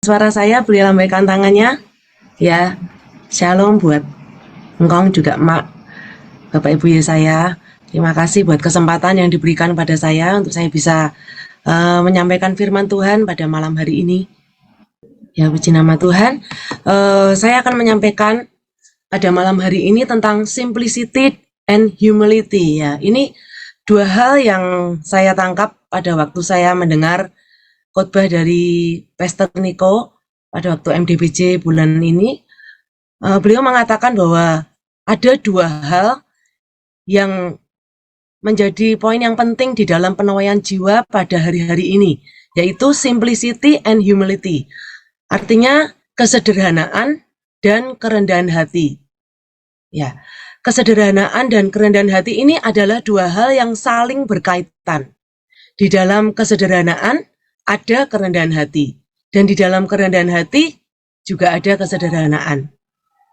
Suara saya, beliau lambaikan tangannya. Ya, shalom buat engkong juga emak, bapak ibu ya saya. Terima kasih buat kesempatan yang diberikan pada saya untuk saya bisa menyampaikan firman Tuhan pada malam hari ini. Ya, puji nama Tuhan. Saya akan menyampaikan pada malam hari ini tentang simplicity and humility. Ya, ini dua hal yang saya tangkap pada waktu saya mendengar khotbah dari Pastor Niko pada waktu MDBJ bulan ini. Beliau mengatakan bahwa ada dua hal yang menjadi poin yang penting di dalam penuaian jiwa pada hari-hari ini, yaitu simplicity and humility. Artinya kesederhanaan dan kerendahan hati. Ya, kesederhanaan dan kerendahan hati ini adalah dua hal yang saling berkaitan. Di dalam kesederhanaan ada kerendahan hati, dan di dalam kerendahan hati juga ada kesederhanaan.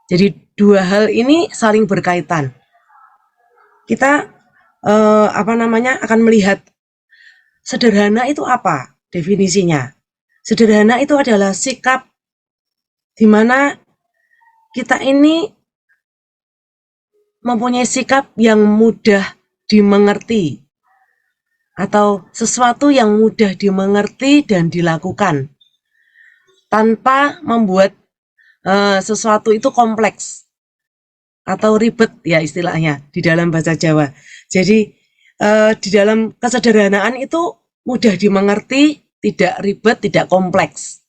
Jadi dua hal ini saling berkaitan. Kita akan melihat sederhana itu apa definisinya. Sederhana itu adalah sikap di mana kita ini mempunyai sikap yang mudah dimengerti atau sesuatu yang mudah dimengerti dan dilakukan tanpa membuat sesuatu itu kompleks atau ribet ya istilahnya di dalam bahasa Jawa. Jadi di dalam kesederhanaan itu mudah dimengerti, tidak ribet, tidak kompleks,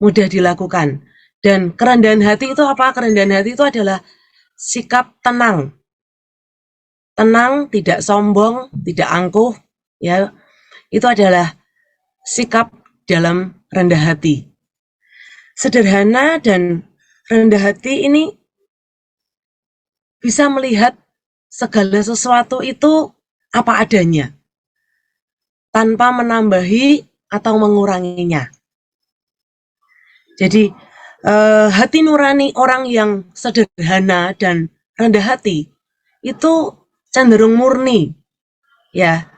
mudah dilakukan. Dan kerendahan hati itu apa? Kerendahan hati itu adalah sikap tenang, tidak sombong, tidak angkuh, ya. Itu adalah sikap dalam rendah hati. Sederhana dan rendah hati ini bisa melihat segala sesuatu itu apa adanya, tanpa menambahi atau menguranginya. Jadi hati nurani orang yang sederhana dan rendah hati itu cenderung murni, ya,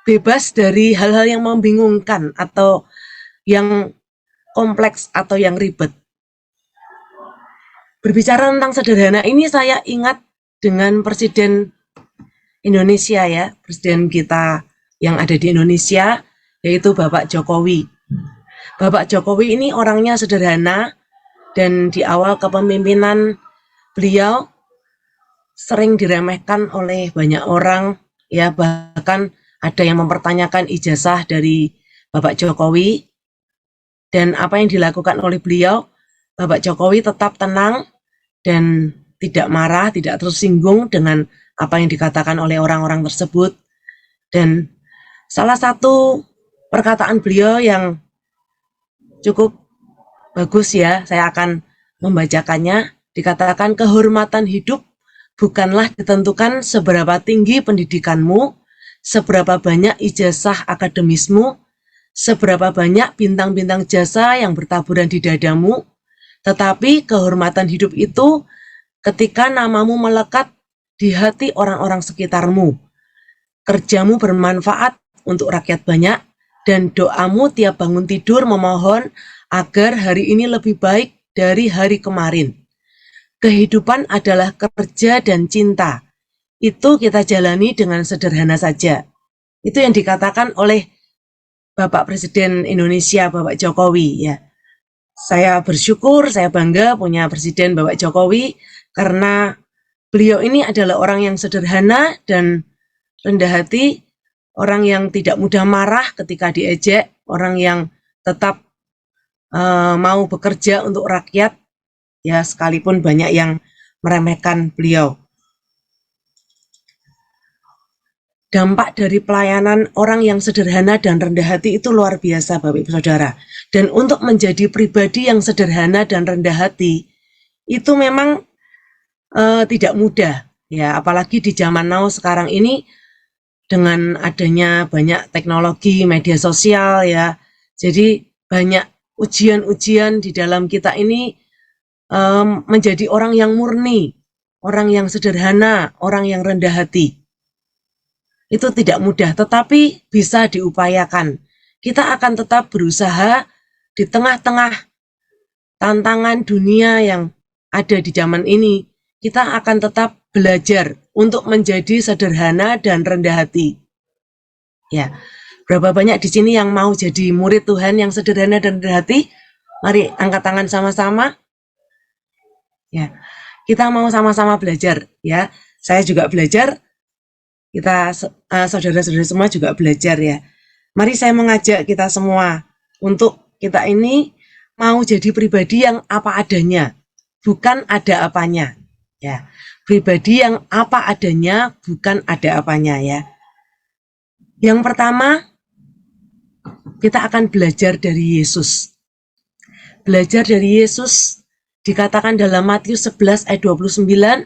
bebas dari hal-hal yang membingungkan atau yang kompleks atau yang ribet. Berbicara tentang sederhana ini saya ingat dengan Presiden Indonesia ya, Presiden kita yang ada di Indonesia, yaitu Bapak Jokowi. Bapak Jokowi ini orangnya sederhana, dan di awal kepemimpinan beliau sering diremehkan oleh banyak orang, ya, bahkan ada yang mempertanyakan ijazah dari Bapak Jokowi. Dan apa yang dilakukan oleh beliau, Bapak Jokowi tetap tenang dan tidak marah, tidak tersinggung dengan apa yang dikatakan oleh orang-orang tersebut. Dan salah satu perkataan beliau yang cukup bagus ya, saya akan membacakannya. Dikatakan, kehormatan hidup bukanlah ditentukan seberapa tinggi pendidikanmu, seberapa banyak ijazah akademismu, seberapa banyak bintang-bintang jasa yang bertaburan di dadamu, tetapi kehormatan hidup itu ketika namamu melekat di hati orang-orang sekitarmu, kerjamu bermanfaat untuk rakyat banyak, dan doamu tiap bangun tidur memohon agar hari ini lebih baik dari hari kemarin. Kehidupan adalah kerja dan cinta. Itu kita jalani dengan sederhana saja. Itu yang dikatakan oleh Bapak Presiden Indonesia, Bapak Jokowi ya. Saya bersyukur, saya bangga punya Presiden Bapak Jokowi karena beliau ini adalah orang yang sederhana dan rendah hati, orang yang tidak mudah marah ketika diejek, orang yang tetap mau bekerja untuk rakyat, ya, sekalipun banyak yang meremehkan beliau. Dampak dari pelayanan orang yang sederhana dan rendah hati itu luar biasa, Bapak Ibu Saudara. Dan untuk menjadi pribadi yang sederhana dan rendah hati, itu memang tidak mudah, ya, apalagi di zaman now sekarang ini dengan adanya banyak teknologi, media sosial, ya. Jadi banyak ujian-ujian di dalam kita ini menjadi orang yang murni, orang yang sederhana, orang yang rendah hati. Itu tidak mudah, tetapi bisa diupayakan. Kita akan tetap berusaha di tengah-tengah tantangan dunia yang ada di zaman ini, kita akan tetap belajar untuk menjadi sederhana dan rendah hati. Ya, berapa banyak di sini yang mau jadi murid Tuhan yang sederhana dan rendah hati? Mari angkat tangan sama-sama. Ya, kita mau sama-sama belajar. Ya, saya juga belajar. Kita saudara-saudara semua juga belajar ya. Mari saya mengajak kita semua untuk kita ini mau jadi pribadi yang apa adanya, bukan ada apanya. Ya, pribadi yang apa adanya, bukan ada apanya ya. Yang pertama, kita akan belajar dari Yesus. Belajar dari Yesus dikatakan dalam Matius 11 ayat 29,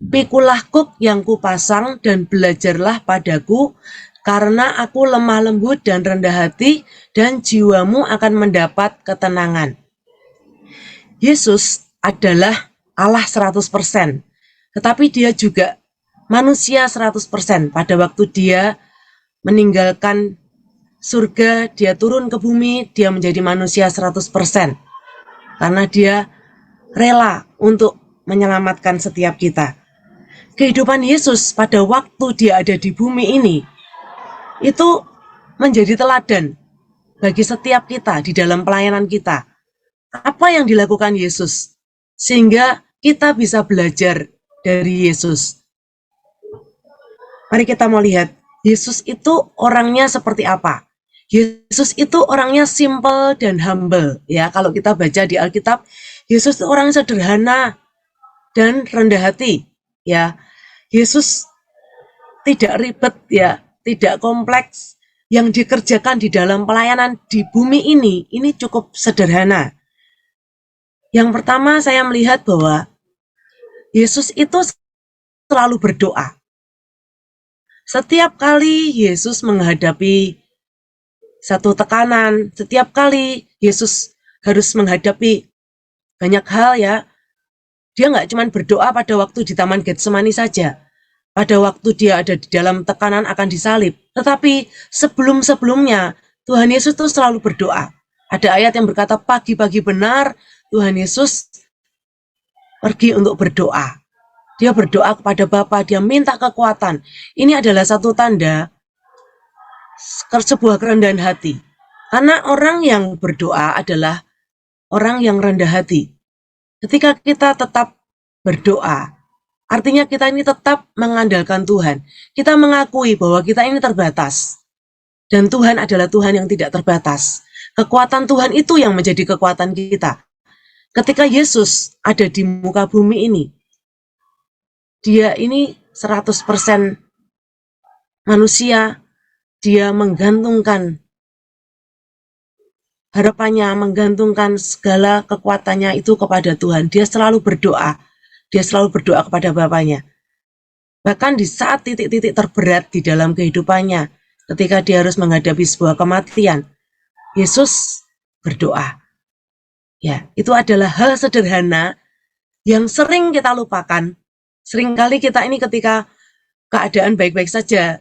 "Pikulah kuk yang kupasang dan belajarlah padaku, karena aku lemah lembut dan rendah hati, dan jiwamu akan mendapat ketenangan." Yesus adalah Allah 100%, tetapi dia juga manusia 100%. Pada waktu dia meninggalkan surga, dia turun ke bumi, dia menjadi manusia 100%. Karena dia rela untuk menyelamatkan setiap kita. Kehidupan Yesus pada waktu dia ada di bumi ini, itu menjadi teladan bagi setiap kita di dalam pelayanan kita. Apa yang dilakukan Yesus, sehingga kita bisa belajar dari Yesus. Mari kita mau lihat, Yesus itu orangnya seperti apa? Yesus itu orangnya simple dan humble. Ya, kalau kita baca di Alkitab, Yesus itu orang sederhana dan rendah hati. Ya, Yesus tidak ribet ya, tidak kompleks. Yang dikerjakan di dalam pelayanan di bumi ini cukup sederhana. Yang pertama saya melihat bahwa Yesus itu selalu berdoa. Setiap kali Yesus menghadapi satu tekanan, setiap kali Yesus harus menghadapi banyak hal ya, dia nggak cuma berdoa pada waktu di Taman Getsemani saja, pada waktu dia ada di dalam tekanan akan disalib, tetapi sebelum-sebelumnya Tuhan Yesus itu selalu berdoa. Ada ayat yang berkata pagi-pagi benar Tuhan Yesus pergi untuk berdoa. Dia berdoa kepada Bapa, dia minta kekuatan. Ini adalah satu tanda sebuah kerendahan hati. Karena orang yang berdoa adalah orang yang rendah hati. Ketika kita tetap berdoa, artinya kita ini tetap mengandalkan Tuhan. Kita mengakui bahwa kita ini terbatas. Dan Tuhan adalah Tuhan yang tidak terbatas. Kekuatan Tuhan itu yang menjadi kekuatan kita. Ketika Yesus ada di muka bumi ini, dia ini 100% manusia, dia menggantungkan harapannya, menggantungkan segala kekuatannya itu kepada Tuhan. Dia selalu berdoa. Dia selalu berdoa kepada Bapaknya. Bahkan di saat titik-titik terberat di dalam kehidupannya, ketika dia harus menghadapi sebuah kematian, Yesus berdoa. Ya, itu adalah hal sederhana yang sering kita lupakan. Seringkali kita ini ketika keadaan baik-baik saja,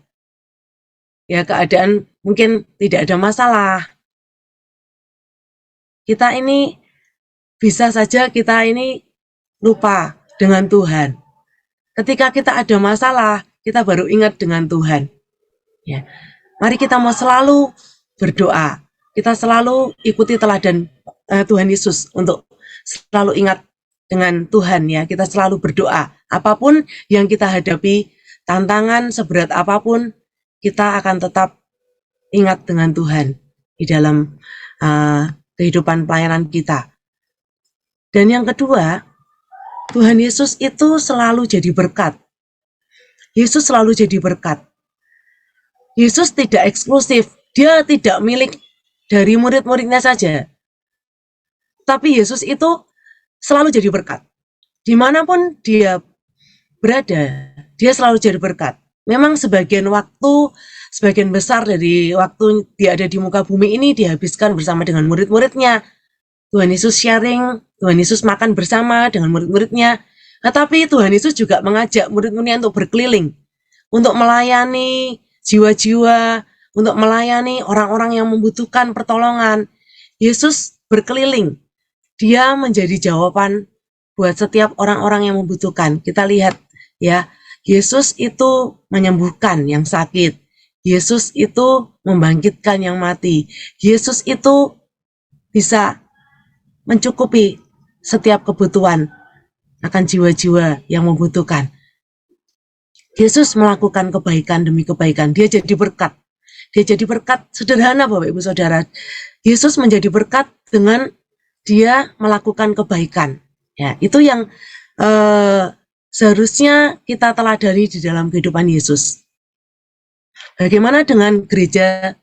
ya keadaan mungkin tidak ada masalah, kita ini bisa saja kita ini lupa dengan Tuhan. Ketika kita ada masalah, kita baru ingat dengan Tuhan. Ya, mari kita mau selalu berdoa. Kita selalu ikuti teladan Tuhan Yesus untuk selalu ingat dengan Tuhan ya. Kita selalu berdoa. Apapun yang kita hadapi, tantangan seberat apapun, kita akan tetap ingat dengan Tuhan di dalam kehidupan pelayanan kita. Dan yang kedua, Tuhan Yesus itu selalu jadi berkat. Yesus selalu jadi berkat. Yesus tidak eksklusif. Dia tidak milik dari murid-muridnya saja. Tapi Yesus itu selalu jadi berkat. Dimanapun dia berada, dia selalu jadi berkat. Memang sebagian waktu, sebagian besar dari waktu dia ada di muka bumi ini dihabiskan bersama dengan murid-muridnya. Tuhan Yesus sharing, Tuhan Yesus makan bersama dengan murid-muridnya. Tetapi Tuhan Yesus juga mengajak murid-muridnya untuk berkeliling, untuk melayani jiwa-jiwa, untuk melayani orang-orang yang membutuhkan pertolongan. Yesus berkeliling. dia menjadi jawaban buat setiap orang-orang yang membutuhkan. Kita lihat ya, Yesus itu menyembuhkan yang sakit. Yesus itu membangkitkan yang mati. Yesus itu bisa mencukupi setiap kebutuhan akan jiwa-jiwa yang membutuhkan. Yesus melakukan kebaikan demi kebaikan. Dia jadi berkat. Dia jadi berkat sederhana, Bapak Ibu Saudara. Yesus menjadi berkat dengan dia melakukan kebaikan. Ya, itu yang seharusnya kita teladani di dalam kehidupan Yesus. Bagaimana dengan gereja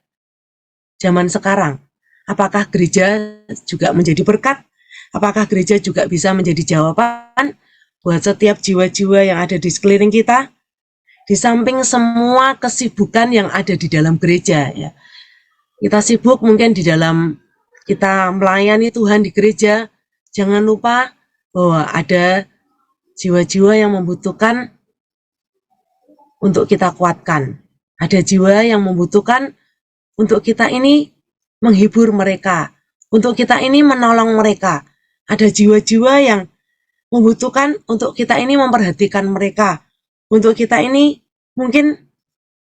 zaman sekarang? Apakah gereja juga menjadi berkat? Apakah gereja juga bisa menjadi jawaban buat setiap jiwa-jiwa yang ada di sekeliling kita? Di samping semua kesibukan yang ada di dalam gereja, ya. Kita sibuk mungkin di dalam kita melayani Tuhan di gereja, jangan lupa bahwa ada jiwa-jiwa yang membutuhkan untuk kita kuatkan. Ada jiwa yang membutuhkan untuk kita ini menghibur mereka, untuk kita ini menolong mereka. Ada jiwa-jiwa yang membutuhkan untuk kita ini memperhatikan mereka, untuk kita ini mungkin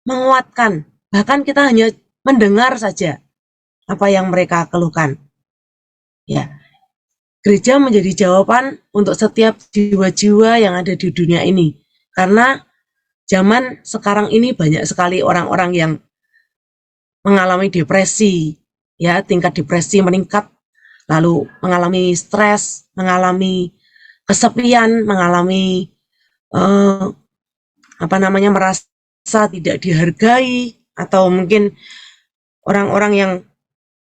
menguatkan, bahkan kita hanya mendengar saja apa yang mereka keluhkan. Ya, gereja menjadi jawaban untuk setiap jiwa-jiwa yang ada di dunia ini. Karena zaman sekarang ini banyak sekali orang-orang yang mengalami depresi, ya, tingkat depresi meningkat, lalu mengalami stres, mengalami kesepian, mengalami merasa tidak dihargai, atau mungkin orang-orang yang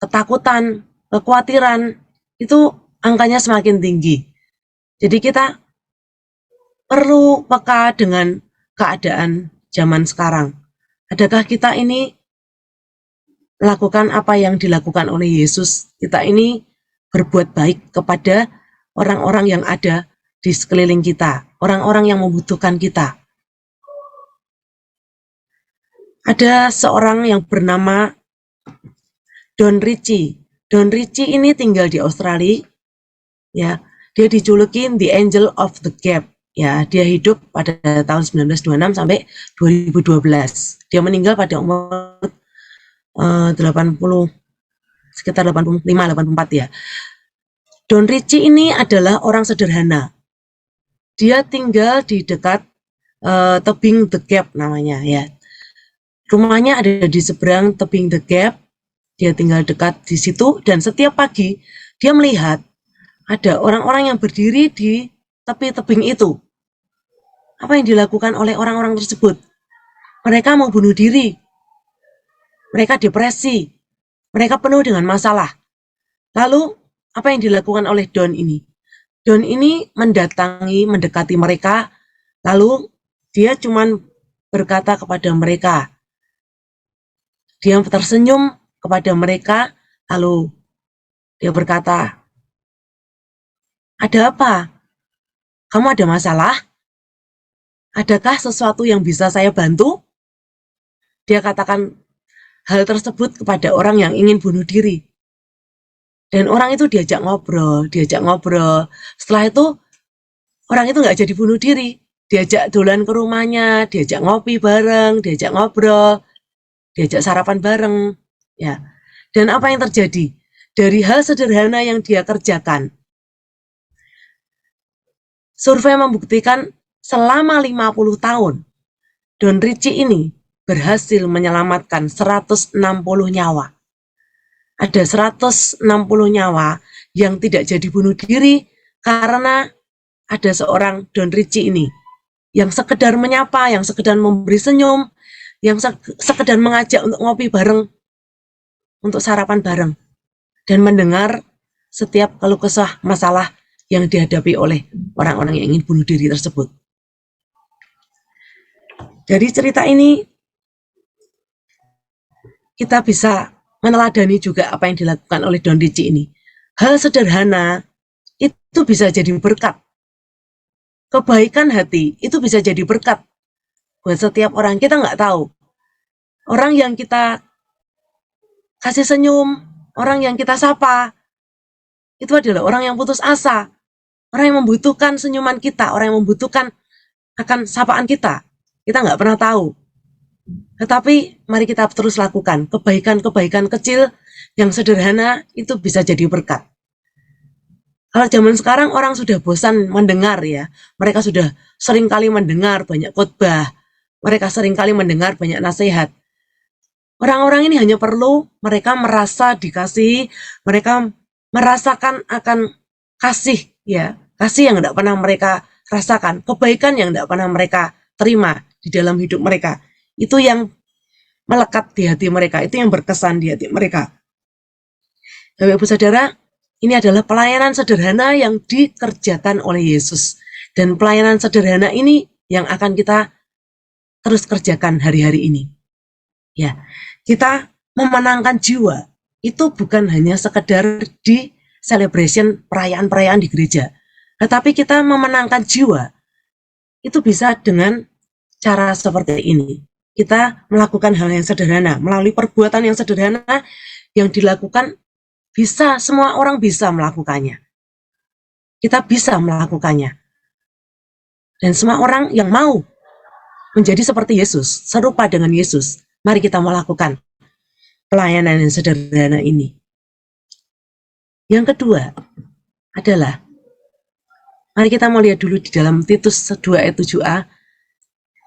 ketakutan, kekhawatiran, itu angkanya semakin tinggi. Jadi kita perlu peka dengan keadaan zaman sekarang. Adakah kita ini melakukan apa yang dilakukan oleh Yesus? Kita ini berbuat baik kepada orang-orang yang ada di sekeliling kita, orang-orang yang membutuhkan kita. Ada seorang yang bernama Don Ritchie. Don Ritchie ini tinggal di Australia. Ya, dia dijuluki The Angel of the Gap. Ya, dia hidup pada tahun 1926 sampai 2012. Dia meninggal pada umur 80, sekitar 85-84 ya. Don Ritchie ini adalah orang sederhana. Dia tinggal di dekat tebing The Gap namanya ya. Rumahnya ada di seberang tebing The Gap. Dia tinggal dekat di situ dan setiap pagi dia melihat ada orang-orang yang berdiri di tepi tebing itu. Apa yang dilakukan oleh orang-orang tersebut? Mereka mau bunuh diri. Mereka depresi. Mereka penuh dengan masalah. Lalu, apa yang dilakukan oleh Don ini? Don ini mendekati mereka, lalu dia cuman berkata kepada mereka. Dia tersenyum kepada mereka, lalu dia berkata, "Ada apa? Kamu ada masalah? Adakah sesuatu yang bisa saya bantu?" Dia katakan hal tersebut kepada orang yang ingin bunuh diri. Dan orang itu diajak ngobrol. Setelah itu, orang itu nggak jadi bunuh diri. Diajak dolan ke rumahnya, diajak ngopi bareng, diajak ngobrol, diajak sarapan bareng. Ya. Dan apa yang terjadi? Dari hal sederhana yang dia kerjakan, survei membuktikan selama 50 tahun, Don Ritchie ini berhasil menyelamatkan 160 nyawa. Ada 160 nyawa yang tidak jadi bunuh diri karena ada seorang Don Ritchie ini yang sekedar menyapa, yang sekedar memberi senyum, yang sekedar mengajak untuk ngopi bareng, untuk sarapan bareng, dan mendengar setiap keluh kesah masalah yang dihadapi oleh orang-orang yang ingin bunuh diri tersebut. Dari cerita ini kita bisa meneladani juga apa yang dilakukan oleh Don Ritchie ini. Hal sederhana itu bisa jadi berkat. Kebaikan hati itu bisa jadi berkat buat setiap orang. Kita nggak tahu. Orang yang kita kasih senyum, orang yang kita sapa, itu adalah orang yang putus asa, orang yang membutuhkan senyuman kita, orang yang membutuhkan akan sapaan kita. Kita nggak pernah tahu. Tetapi mari kita terus lakukan kebaikan-kebaikan kecil yang sederhana, itu bisa jadi berkat. Kalau zaman sekarang orang sudah bosan mendengar ya, mereka sudah sering kali mendengar banyak khotbah, mereka sering kali mendengar banyak nasihat. Orang-orang ini hanya perlu mereka merasa dikasihi, mereka merasakan akan kasih ya, kasih yang tidak pernah mereka rasakan, kebaikan yang tidak pernah mereka terima di dalam hidup mereka. Itu yang melekat di hati mereka, itu yang berkesan di hati mereka. Bapak Ibu Saudara, ini adalah pelayanan sederhana yang dikerjakan oleh Yesus. Dan pelayanan sederhana ini yang akan kita terus kerjakan hari-hari ini. Ya, kita memenangkan jiwa itu bukan hanya sekedar di celebration perayaan-perayaan di gereja. Tetapi kita memenangkan jiwa itu bisa dengan cara seperti ini. Kita melakukan hal yang sederhana, melalui perbuatan yang sederhana yang dilakukan. Bisa, semua orang bisa melakukannya. Kita bisa melakukannya. Dan semua orang yang mau menjadi seperti Yesus, serupa dengan Yesus, mari kita melakukan pelayanan yang sederhana ini. Yang kedua adalah, mari kita mau lihat dulu di dalam Titus 2 ayat 7a,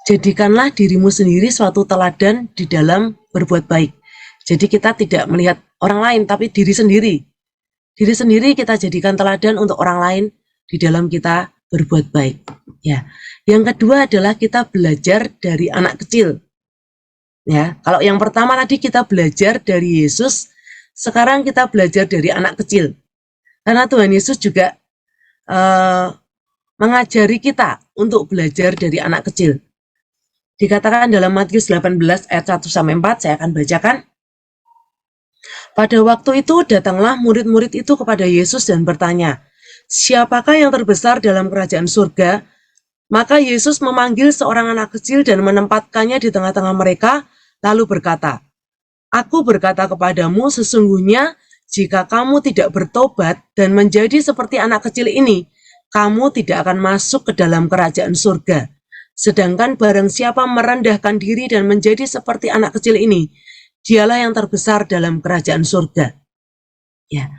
jadikanlah dirimu sendiri suatu teladan di dalam berbuat baik. Jadi kita tidak melihat orang lain, tapi diri sendiri. Diri sendiri kita jadikan teladan untuk orang lain di dalam kita berbuat baik. Ya. Yang kedua adalah kita belajar dari anak kecil. Ya, kalau yang pertama tadi kita belajar dari Yesus, sekarang kita belajar dari anak kecil. Karena Tuhan Yesus juga mengajari kita untuk belajar dari anak kecil. Dikatakan dalam Matius 18 ayat 1-4, saya akan bacakan. Pada waktu itu datanglah murid-murid itu kepada Yesus dan bertanya, siapakah yang terbesar dalam kerajaan surga? Maka Yesus memanggil seorang anak kecil dan menempatkannya di tengah-tengah mereka, lalu berkata, Aku berkata kepadamu, sesungguhnya jika kamu tidak bertobat dan menjadi seperti anak kecil ini, kamu tidak akan masuk ke dalam kerajaan surga. Sedangkan barang siapa merendahkan diri dan menjadi seperti anak kecil ini, dialah yang terbesar dalam kerajaan surga. Ya,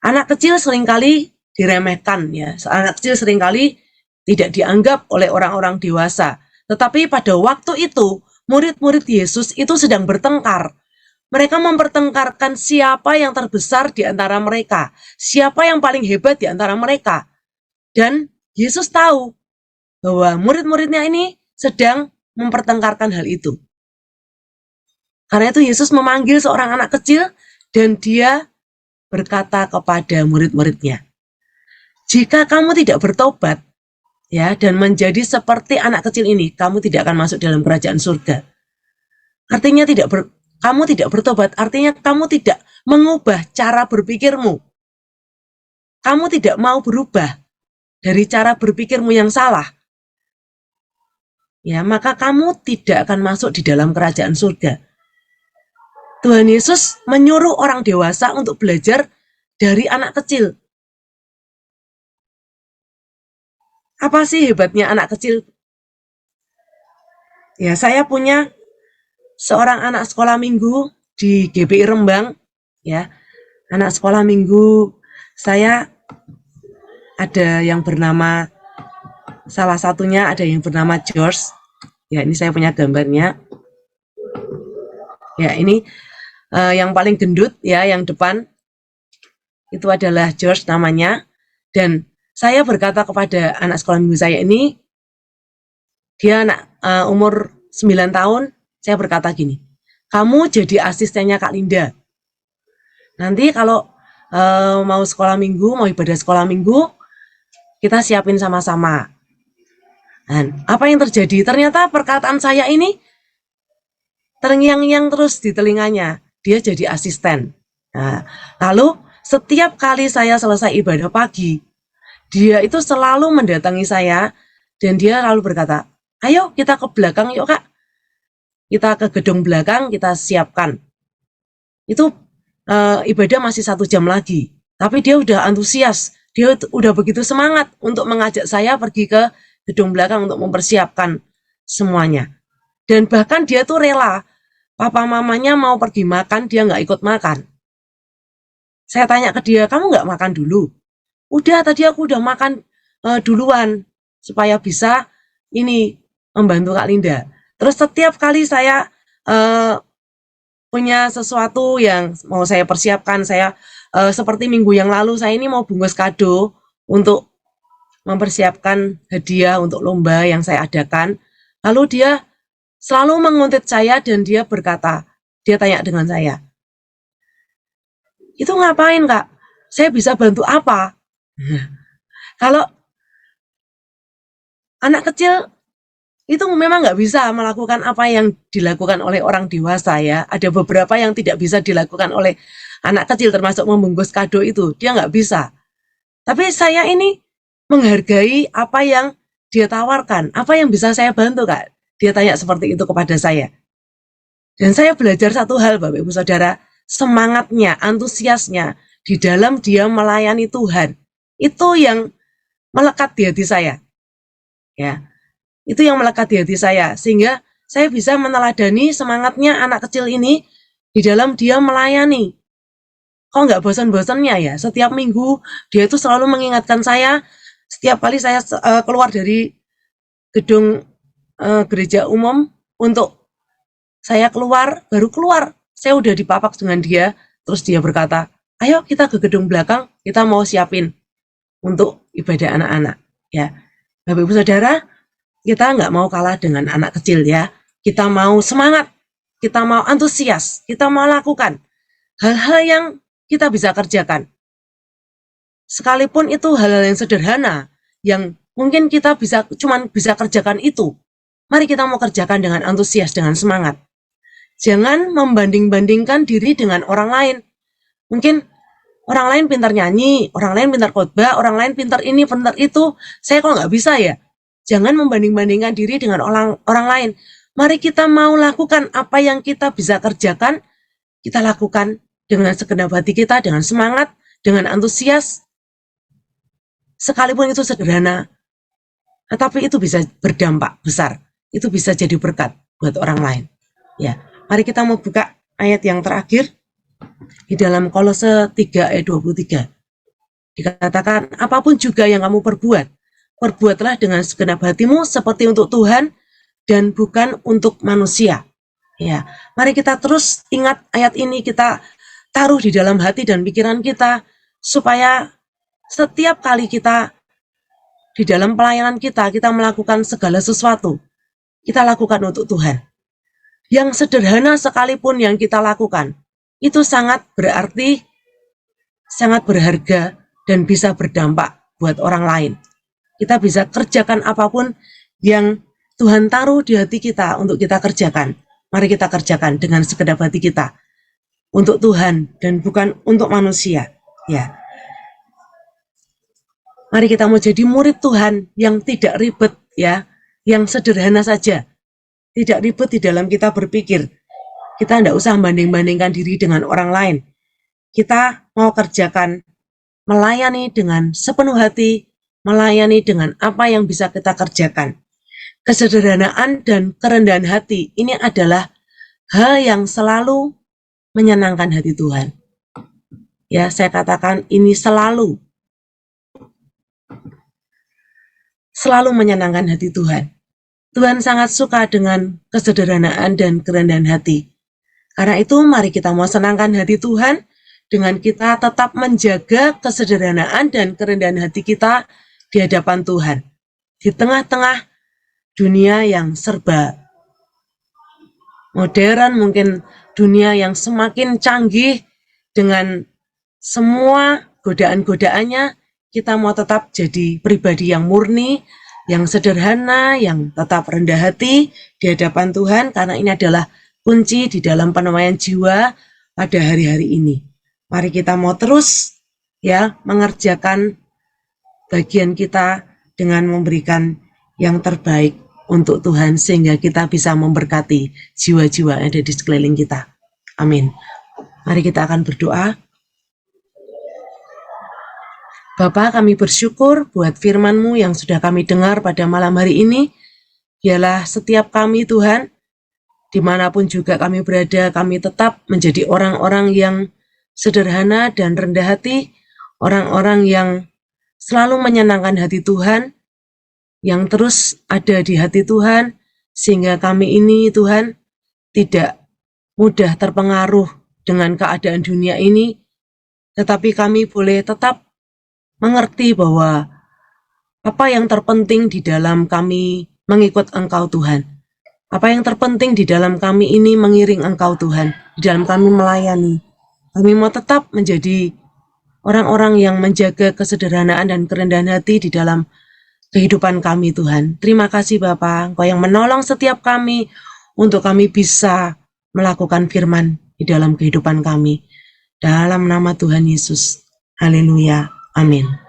anak kecil seringkali diremehkan ya. Anak kecil seringkali tidak dianggap oleh orang-orang dewasa. Tetapi pada waktu itu, murid-murid Yesus itu sedang bertengkar. Mereka mempertengkarkan siapa yang terbesar di antara mereka, siapa yang paling hebat di antara mereka. Dan Yesus tahu bahwa murid-muridnya ini sedang mempertengkarkan hal itu. Karena itu Yesus memanggil seorang anak kecil dan dia berkata kepada murid-muridnya, jika kamu tidak bertobat ya dan menjadi seperti anak kecil ini, kamu tidak akan masuk dalam kerajaan surga. Artinya kamu tidak bertobat, artinya kamu tidak mengubah cara berpikirmu. Kamu tidak mau berubah dari cara berpikirmu yang salah. Ya, maka kamu tidak akan masuk di dalam kerajaan surga. Tuhan Yesus menyuruh orang dewasa untuk belajar dari anak kecil. Apa sih hebatnya anak kecil? Ya, saya punya seorang anak sekolah minggu di GBI Rembang. Ya, anak sekolah minggu saya ada yang bernama, salah satunya ada yang bernama George. Ya, ini saya punya gambarnya. Ya, ini yang paling gendut ya, yang depan itu adalah George namanya. Dan saya berkata kepada anak sekolah minggu saya ini, dia anak umur 9 tahun, saya berkata gini, kamu jadi asistennya Kak Linda. Nanti kalau mau sekolah minggu, mau ibadah sekolah minggu, kita siapin sama-sama. Dan apa yang terjadi? Ternyata perkataan saya ini terngiang-ngiang terus di telinganya. Dia jadi asisten. Nah, lalu setiap kali saya selesai ibadah pagi, dia itu selalu mendatangi saya dan dia lalu berkata, ayo kita ke belakang yuk Kak. Kita ke gedung belakang, kita siapkan. Itu ibadah masih 1 jam lagi. Tapi dia udah antusias, dia udah begitu semangat untuk mengajak saya pergi ke gedung belakang untuk mempersiapkan semuanya. Dan bahkan dia tuh rela, papa mamanya mau pergi makan, dia nggak ikut makan. Saya tanya ke dia, kamu nggak makan dulu? Udah, tadi aku udah makan duluan, supaya bisa ini membantu Kak Linda. Terus setiap kali saya punya sesuatu yang mau saya persiapkan, saya seperti minggu yang lalu, saya ini mau bungkus kado untuk mempersiapkan hadiah untuk lomba yang saya adakan. Lalu dia selalu menguntit saya dan dia berkata, dia tanya dengan saya, itu ngapain Kak? Saya bisa bantu apa? Kalau anak kecil itu memang nggak bisa melakukan apa yang dilakukan oleh orang dewasa ya. Ada beberapa yang tidak bisa dilakukan oleh anak kecil termasuk membungkus kado itu. Dia nggak bisa. Tapi saya ini menghargai apa yang dia tawarkan. Apa yang bisa saya bantu Kak? Dia tanya seperti itu kepada saya. Dan saya belajar satu hal Bapak Ibu Saudara. Semangatnya, antusiasnya di dalam dia melayani Tuhan. Itu yang melekat di hati saya. Ya, itu yang melekat di hati saya, sehingga saya bisa meneladani semangatnya anak kecil ini di dalam dia melayani. Kok nggak bosan-bosannya ya? Setiap minggu dia itu selalu mengingatkan saya, setiap kali saya keluar dari gedung gereja umum untuk saya keluar, baru keluar, saya udah dipapak dengan dia, terus dia berkata, ayo kita ke gedung belakang, kita mau siapin untuk ibadah anak-anak. Ya, Bapak Ibu Saudara, kita nggak mau kalah dengan anak kecil ya. Kita mau semangat, kita mau antusias, kita mau lakukan hal-hal yang kita bisa kerjakan. Sekalipun itu hal-hal yang sederhana, yang mungkin kita cuman bisa kerjakan itu. Mari kita mau kerjakan dengan antusias, dengan semangat. Jangan membanding-bandingkan diri dengan orang lain. Mungkin orang lain pintar nyanyi, orang lain pintar khotbah, orang lain pintar ini, pintar itu. Saya kok nggak bisa ya? Jangan membanding-bandingkan diri dengan orang lain. Mari kita mau lakukan apa yang kita bisa kerjakan, kita lakukan dengan segenap hati kita, dengan semangat, dengan antusias. Sekalipun itu sederhana, tetapi itu bisa berdampak besar. Itu bisa jadi berkat buat orang lain. Ya, mari kita mau buka ayat yang terakhir di dalam Kolose 3 ayat 23. Dikatakan, apapun juga yang kamu perbuat, perbuatlah dengan segenap hatimu seperti untuk Tuhan dan bukan untuk manusia. Ya, mari kita terus ingat ayat ini, kita taruh di dalam hati dan pikiran kita supaya setiap kali kita di dalam pelayanan kita melakukan segala sesuatu, kita lakukan untuk Tuhan. Yang sederhana sekalipun yang kita lakukan, itu sangat berarti, sangat berharga, dan bisa berdampak buat orang lain. Kita bisa kerjakan apapun yang Tuhan taruh di hati kita untuk kita kerjakan. Mari kita kerjakan dengan segenap hati kita. Untuk Tuhan dan bukan untuk manusia. Ya. Mari kita mau jadi murid Tuhan yang tidak ribet ya, yang sederhana saja. Tidak ribet di dalam kita berpikir. Kita tidak usah banding-bandingkan diri dengan orang lain. Kita mau kerjakan, melayani dengan sepenuh hati, melayani dengan apa yang bisa kita kerjakan. Kesederhanaan dan kerendahan hati ini adalah hal yang selalu menyenangkan hati Tuhan. Ya, saya katakan ini selalu menyenangkan hati Tuhan. Tuhan sangat suka dengan kesederhanaan dan kerendahan hati. Karena itu mari kita mau senangkan hati Tuhan dengan kita tetap menjaga kesederhanaan dan kerendahan hati kita di hadapan Tuhan. Di tengah-tengah dunia yang serba modern, mungkin dunia yang semakin canggih dengan semua godaan-godaannya, kita mau tetap jadi pribadi yang murni, yang sederhana, yang tetap rendah hati di hadapan Tuhan, karena ini adalah kunci di dalam penemuan jiwa pada hari-hari ini. Mari kita mau terus ya mengerjakan bagian kita dengan memberikan yang terbaik untuk Tuhan sehingga kita bisa memberkati jiwa-jiwa yang ada di sekeliling kita. Amin. Mari kita akan berdoa. Bapa, kami bersyukur buat firman-Mu yang sudah kami dengar pada malam hari ini. Biarlah setiap kami Tuhan, dimanapun juga kami berada, kami tetap menjadi orang-orang yang sederhana dan rendah hati, orang-orang yang selalu menyenangkan hati Tuhan, yang terus ada di hati Tuhan, sehingga kami ini Tuhan tidak mudah terpengaruh dengan keadaan dunia ini, tetapi kami boleh tetap mengerti bahwa apa yang terpenting di dalam kami mengikut Engkau Tuhan. Apa yang terpenting di dalam kami ini mengiring Engkau Tuhan, di dalam kami melayani. Kami mau tetap menjadi orang-orang yang menjaga kesederhanaan dan kerendahan hati di dalam kehidupan kami Tuhan. Terima kasih Bapa, Engkau yang menolong setiap kami untuk kami bisa melakukan firman di dalam kehidupan kami. Dalam nama Tuhan Yesus. Haleluya. Amin.